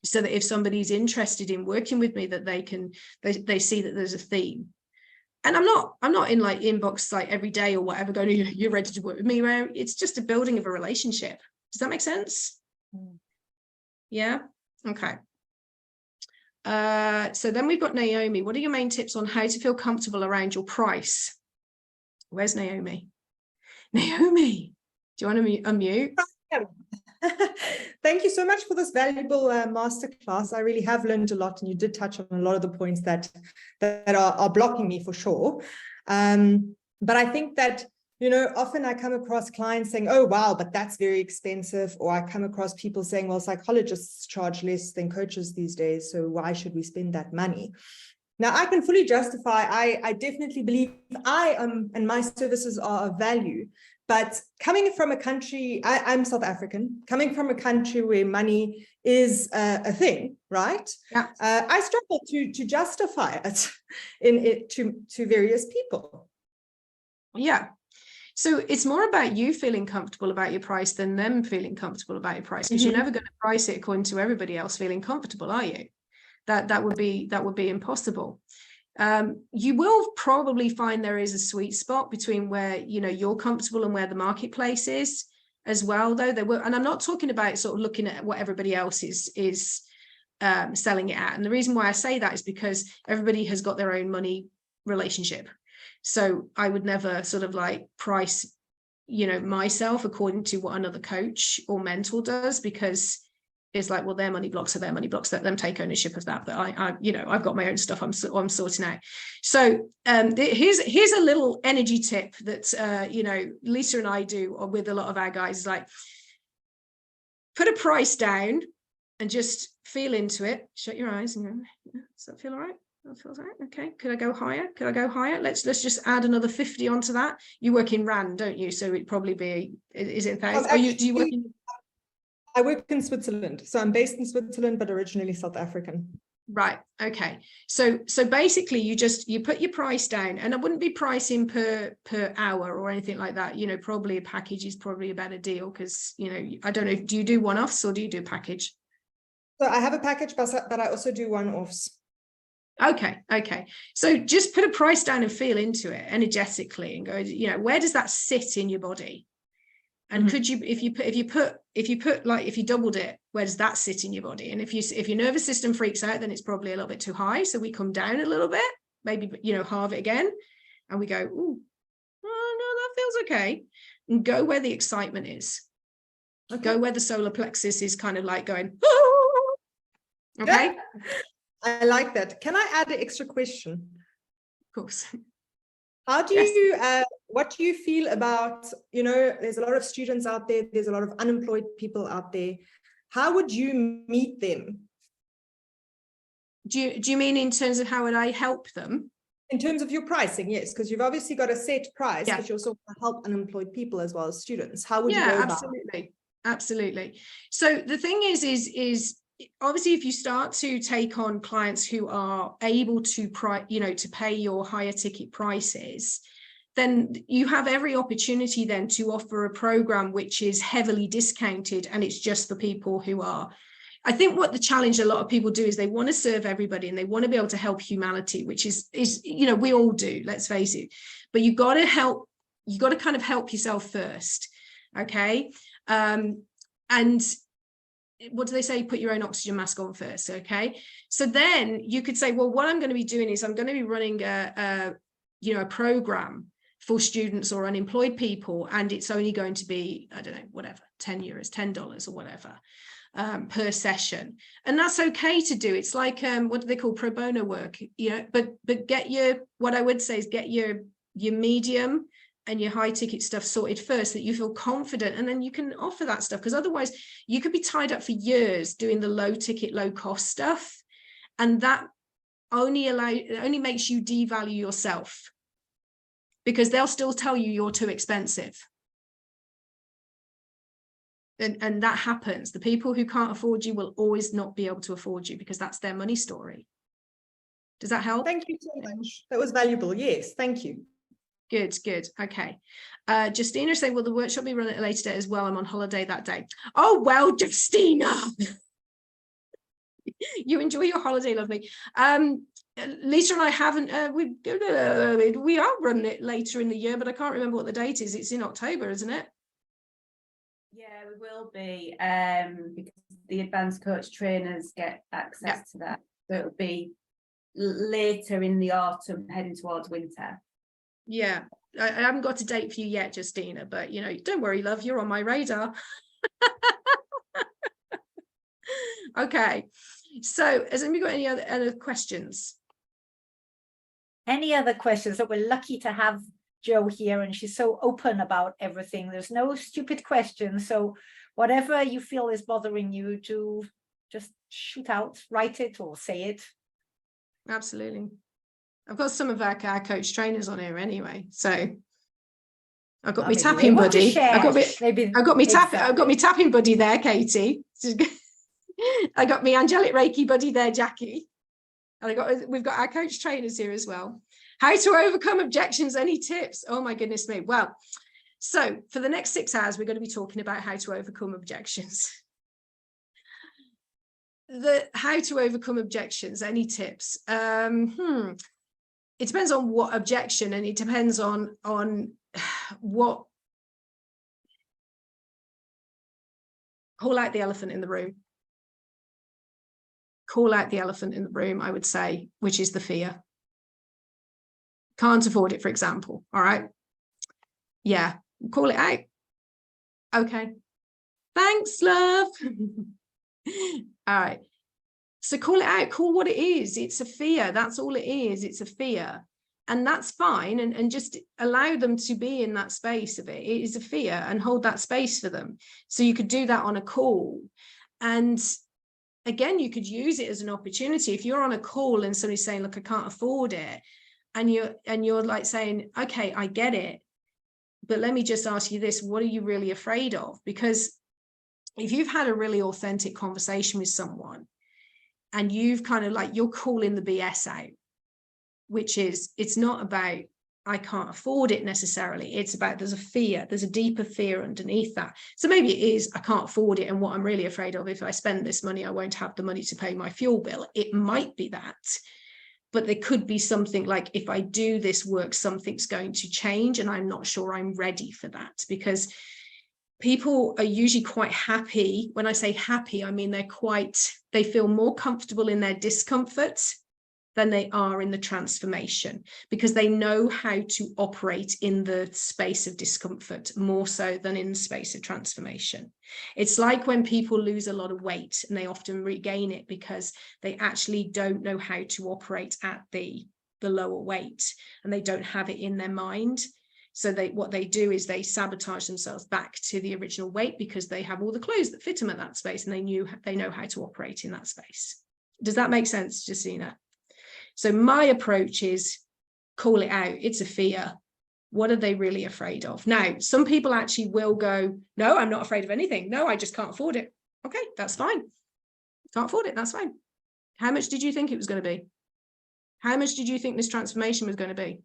so that if somebody's interested in working with me, that they see that there's a theme. And I'm not in like inbox like every day or whatever going, you're ready to work with me, where it's just a building of a relationship. Does that make sense? Yeah. Okay. So then we've got Naomi. What are your main tips on how to feel comfortable around your price? Where's Naomi? Naomi, do you want to unmute? Thank you so much for this valuable masterclass. I really have learned a lot, and you did touch on a lot of the points that are blocking me for sure. But I think that, you know, often I come across clients saying, oh, wow, but that's very expensive. Or I come across people saying, well, psychologists charge less than coaches these days, so why should we spend that money? Now, I can fully justify, I definitely believe I am, and my services are of value. But coming from a country, I'm South African, coming from a country where money is a thing, right? Yeah. I struggle to justify it to various people. Yeah. So it's more about you feeling comfortable about your price than them feeling comfortable about your price, because you're never going to price it according to everybody else feeling comfortable, are you? That would be impossible. You will probably find there is a sweet spot between where, you know, you're comfortable and where the marketplace is as well, though. There will, and I'm not talking about sort of looking at what everybody else is selling it at. And the reason why I say that is because everybody has got their own money relationship. So I would never sort of like price, you know, myself according to what another coach or mentor does, because it's like, well, their money blocks are their money blocks, let them take ownership of that. But I you know, I've got my own stuff I'm sorting out. So here's a little energy tip that you know, Lisa and I do with a lot of our guys, is like, put a price down and just feel into it. Shut your eyes and go, does that feel all right? That feels all right. Okay, could I go higher? Could I go higher? Let's just add another 50 onto that. You work in Rand, don't you? So it'd probably be, is it 1,000? Do you work in? I work in Switzerland, so I'm based in Switzerland, but originally South African. Right. Okay. So basically you put your price down, and I wouldn't be pricing per hour or anything like that. You know, probably a package is probably a better deal, because, you know, I don't know, do you do one-offs or do you do package? So I have a package, but I also do one-offs. Okay. So just put a price down and feel into it energetically and go, you know, where does that sit in your body? And could you, if you doubled it, where does that sit in your body? And if your nervous system freaks out, then it's probably a little bit too high. So we come down a little bit, maybe, you know, halve it again, and we go, ooh, oh no, that feels okay. And go where the excitement is. Okay. Go where the solar plexus is kind of like going, oh! Okay. Yeah, I like that. Can I add an extra question? Of course. How do you, what do you feel about, you know, there's a lot of students out there, there's a lot of unemployed people out there. How would you meet them? Do you mean in terms of how would I help them? In terms of your pricing, yes, because you've obviously got a set price, yeah. but you also want to help unemployed people as well as students. How would you go about it? Absolutely. So the thing is obviously, if you start to take on clients who are able to to pay your higher ticket prices, then you have every opportunity then to offer a program which is heavily discounted, and it's just for people who are. I think what the challenge a lot of people do is they want to serve everybody and they want to be able to help humanity, which is you know, we all do, let's face it. But you've got to kind of help yourself first. Okay. And what do they say? Put your own oxygen mask on first. Okay. So then you could say, well, what I'm going to be doing is I'm going to be running a program for students or unemployed people. And it's only going to be, I don't know, whatever, 10 euros, $10 or whatever per session. And that's okay to do. It's like, what do they call pro bono work? You know, but get what I would say is get your medium and your high ticket stuff sorted first, that you feel confident, and then you can offer that stuff. Because otherwise you could be tied up for years doing the low ticket, low cost stuff. And that only makes you devalue yourself, because they'll still tell you you're too expensive. And that happens. The people who can't afford you will always not be able to afford you, because that's their money story. Does that help? Thank you so much. That was valuable. Yes, thank you. Good. Okay. Justina saying, will the workshop be run at a later date as well? I'm on holiday that day. Oh, well, Justina. You enjoy your holiday, lovely. Lisa and I haven't, we are running it later in the year, but I can't remember what the date is. It's in October, isn't it? Yeah, we will be, because the advanced coach trainers get access to that. So it'll be later in the autumn, heading towards winter. Yeah, I haven't got a date for you yet, Justina, but you know, don't worry, love, you're on my radar. Okay, so has anybody got any other questions? Any other questions? That we're lucky to have Jo here, and she's so open about everything. There's no stupid questions. So whatever you feel is bothering you, to just shoot out, write it or say it. Absolutely. I've got some of our coach trainers on here anyway, so I've got my tapping buddy. I've got my tapping buddy there, Katie. I got my angelic Reiki buddy there, Jackie. And we've got our coach trainers here as well. How to overcome objections, any tips? Oh my goodness me. Well, so for the next 6 hours, we're going to be talking about how to overcome objections. How to overcome objections, any tips? It depends on what objection, and it depends on what. Call out the elephant in the room. Call out the elephant in the room, I would say, which is the fear. Can't afford it, for example. All right. Yeah. Call it out. Okay. Thanks, love. All right. So call it out. Call what it is. It's a fear. That's all it is. It's a fear. And that's fine. And just allow them to be in that space of it. It is a fear, and hold that space for them. So you could do that on a call. And again, you could use it as an opportunity. If you're on a call and somebody's saying, look, I can't afford it, and you're like saying, okay, I get it, but let me just ask you this, what are you really afraid of? Because if you've had a really authentic conversation with someone, and you've kind of like, you're calling the BS out, which is, it's not about I can't afford it necessarily. It's about there's a fear, there's a deeper fear underneath that. So maybe it is I can't afford it, and what I'm really afraid of, if I spend this money, I won't have the money to pay my fuel bill. It might be that, but there could be something like, if I do this work, something's going to change, and I'm not sure I'm ready for that. Because people are usually quite happy. When I say happy, I mean they feel more comfortable in their discomfort than they are in the transformation, because they know how to operate in the space of discomfort more so than in the space of transformation. It's like when people lose a lot of weight, and they often regain it because they actually don't know how to operate at the lower weight, and they don't have it in their mind. So what they do is they sabotage themselves back to the original weight, because they have all the clothes that fit them at that space, and they know how to operate in that space. Does that make sense, Justina? So my approach is call it out. It's a fear. What are they really afraid of? Now, some people actually will go, no, I'm not afraid of anything. No, I just can't afford it. Okay, that's fine. Can't afford it. That's fine. How much did you think it was going to be? How much did you think this transformation was going to be?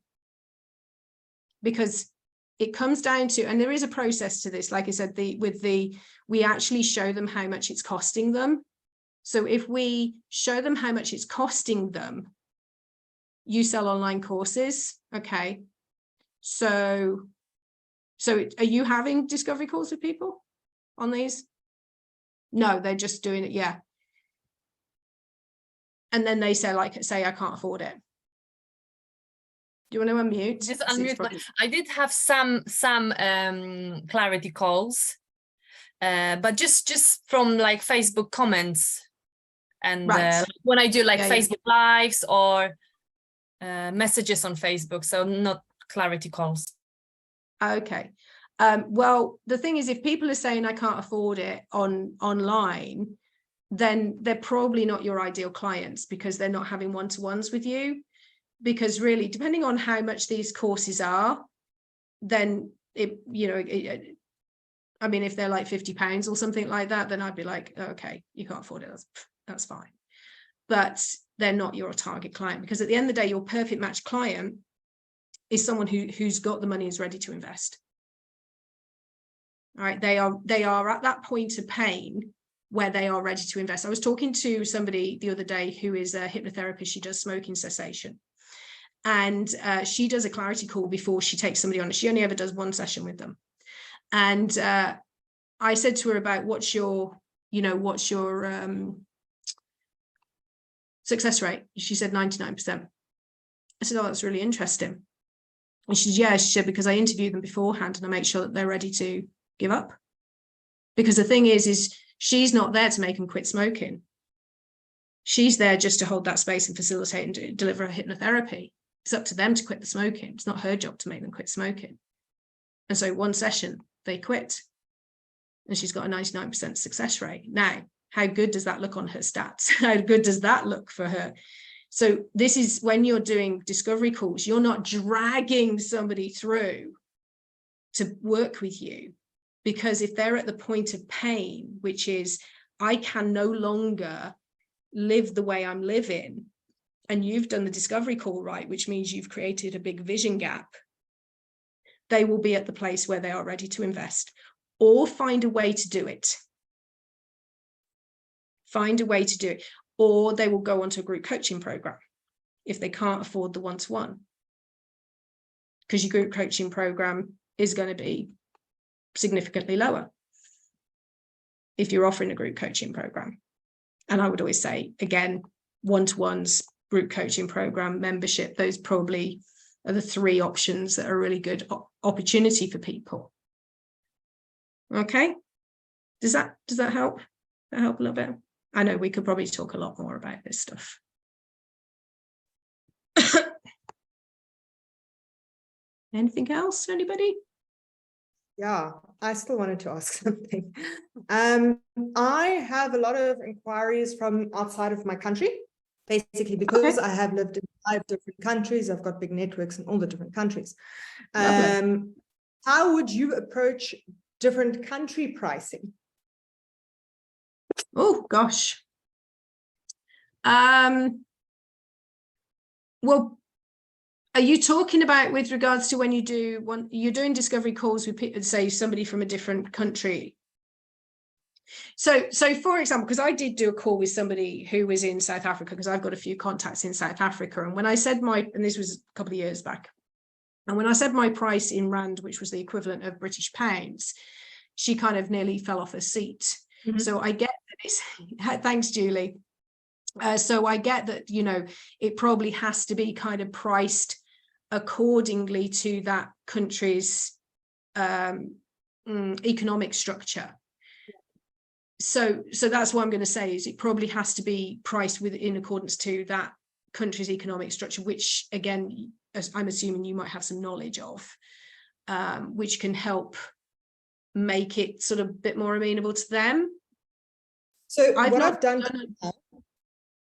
Because it comes down to, and there is a process to this, like I said, we actually show them how much it's costing them. So if we show them how much it's costing them, you sell online courses. Okay. So are you having discovery calls with people on these? No, they're just doing it. Yeah. And then they say, I can't afford it. Do you want to unmute? Just unmute. I did have some clarity calls, but just from like Facebook comments, and right. When I do Facebook lives or messages on Facebook, so not clarity calls. Okay. Well, the thing is, if people are saying I can't afford it online, then they're probably not your ideal clients, because they're not having one-to-ones with you. Because really, depending on how much these courses are, then I mean, if they're like £50 or something like that, then I'd be like, okay, you can't afford it. That's fine. But they're not your target client, because at the end of the day, your perfect match client is someone who's got the money, is ready to invest. All right. They are at that point of pain where they are ready to invest. I was talking to somebody the other day who is a hypnotherapist. She does smoking cessation. And she does a clarity call before she takes somebody on. She only ever does one session with them. And I said to her about what's your success rate? She said 99%. I said, oh, that's really interesting. And she said, yeah, she said, because I interview them beforehand and I make sure that they're ready to give up. Because the thing is she's not there to make them quit smoking. She's there just to hold that space and facilitate and deliver a hypnotherapy. It's up to them to quit the smoking. It's not her job to make them quit smoking. And so one session, they quit. And she's got a 99% success rate. Now, how good does that look on her stats? How good does that look for her? So this is when you're doing discovery calls, you're not dragging somebody through to work with you. Because if they're at the point of pain, which is, I can no longer live the way I'm living, and you've done the discovery call right, which means you've created a big vision gap, they will be at the place where they are ready to invest or find a way to do it. Find a way to do it. Or they will go onto a group coaching program if they can't afford the one-to-one. Because your group coaching program is going to be significantly lower if you're offering a group coaching program. And I would always say, again, one-to-ones, group coaching program, membership, those probably are the three options that are a really good opportunity for people. Okay, does that help? That help a little bit? I know we could probably talk a lot more about this stuff. Anything else, anybody? Yeah, I still wanted to ask something. I have a lot of inquiries from outside of my country, basically because I have lived in 5 different countries. I've got big networks in all the different countries. How would you approach different country pricing? Oh, gosh. Well, are you talking about with regards to when you're doing discovery calls with, say, somebody from a different country? So for example, because I did do a call with somebody who was in South Africa, because I've got a few contacts in South Africa. And when I said and this was a couple of years back, and when I said my price in Rand, which was the equivalent of British pounds, she kind of nearly fell off her seat. Mm-hmm. So I get this. Thanks, Julie. So I get that, it probably has to be kind of priced accordingly to that country's economic structure. So that's what I'm going to say is it probably has to be priced in accordance to that country's economic structure, which again, as I'm assuming you might have some knowledge of, which can help make it sort of a bit more amenable to them. So I've done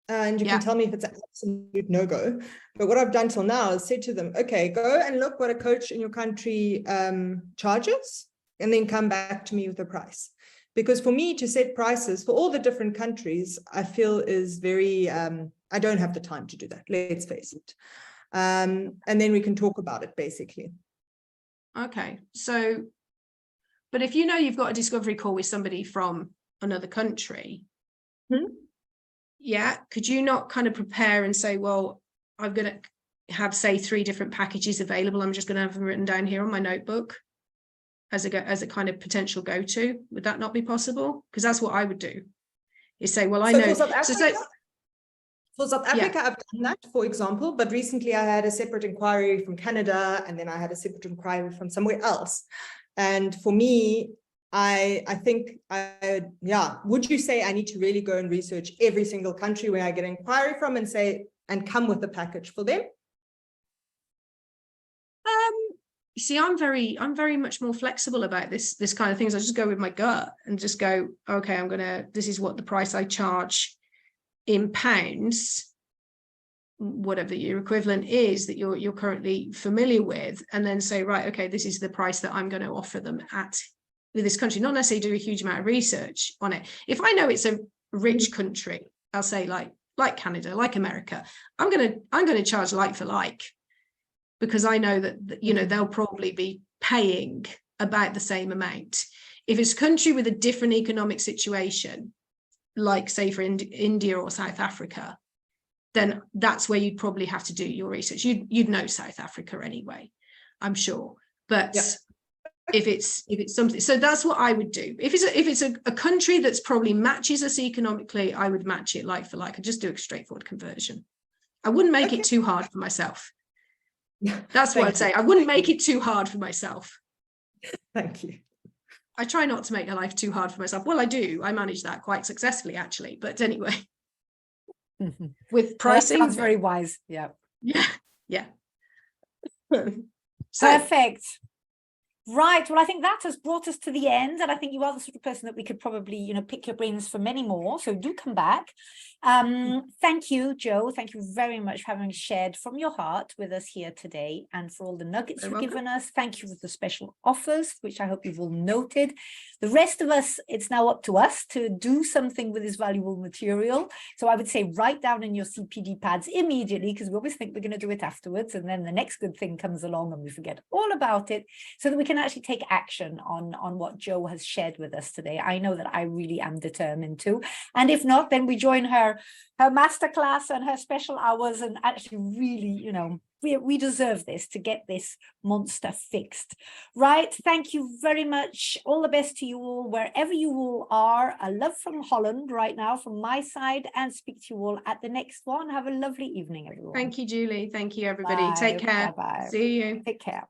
and you can tell me if it's an absolute no-go, but what I've done till now is said to them, okay, go and look what a coach in your country charges, and then come back to me with the price. Because for me to set prices for all the different countries, I feel is very, I don't have the time to do that, let's face it. And then we can talk about it basically. Okay, so, but if you've got a discovery call with somebody from another country, yeah, could you not kind of prepare and say, well, I'm going to have, say, 3 different packages available. I'm just going to have them written down here on my notebook as a kind of potential go-to. Would that not be possible? Because that's what I would do, is say, well, I know. For South Africa, I've done that, for example, but recently I had a separate inquiry from Canada, and then I had a separate inquiry from somewhere else. And for me, I think, would you say I need to really go and research every single country where I get an inquiry from and come with a package for them? You see, I'm very much more flexible about this kind of things. I just go with my gut and just go, okay, this is what the price I charge in pounds, whatever your equivalent is that you're currently familiar with, and then say, right, okay, this is the price that I'm going to offer them with this country. Not necessarily do a huge amount of research on it. If I know it's a rich country, I'll say like Canada, like America, I'm going to charge like for like, because I know that they'll probably be paying about the same amount. If it's a country with a different economic situation, like say for India or South Africa, then that's where you'd probably have to do your research. You'd know South Africa anyway, I'm sure. But if it's something, so that's what I would do. If it's a country that's probably matches us economically, I would match it like for like. I'd just do a straightforward conversion. I wouldn't make it too hard for myself. That's what I'd Thank say. you. I wouldn't make it too hard for myself. Thank you. I try not to make my life too hard for myself. Well, I do. I manage that quite successfully, actually. But anyway, with pricing. That sounds very wise. Yeah. Yeah. Yeah. Perfect. Right. Well, I think that has brought us to the end. And I think you are the sort of person that we could probably, you know, pick your brains for many more. So do come back. Thank you, Joe. Thank you very much for having shared from your heart with us here today and for all the nuggets you've given us. Thank you for the special offers, which I hope you've all noted. The rest of us, it's now up to us to do something with this valuable material. So I would say write down in your CPD pads immediately, because we always think we're going to do it afterwards. And then the next good thing comes along and we forget all about it, so that we can actually take action on what Joe has shared with us today. I know that I really am determined to. And if not, then we join her masterclass and her special hours and actually really, you know, we deserve this, to get this monster fixed. Right. Thank you very much. All the best to you all, wherever you all are. A love from Holland right now from my side, and speak to you all at the next one. Have a lovely evening, everyone. Thank you, Julie. Thank you, everybody. Bye. Take care. Bye-bye. See you. Take care.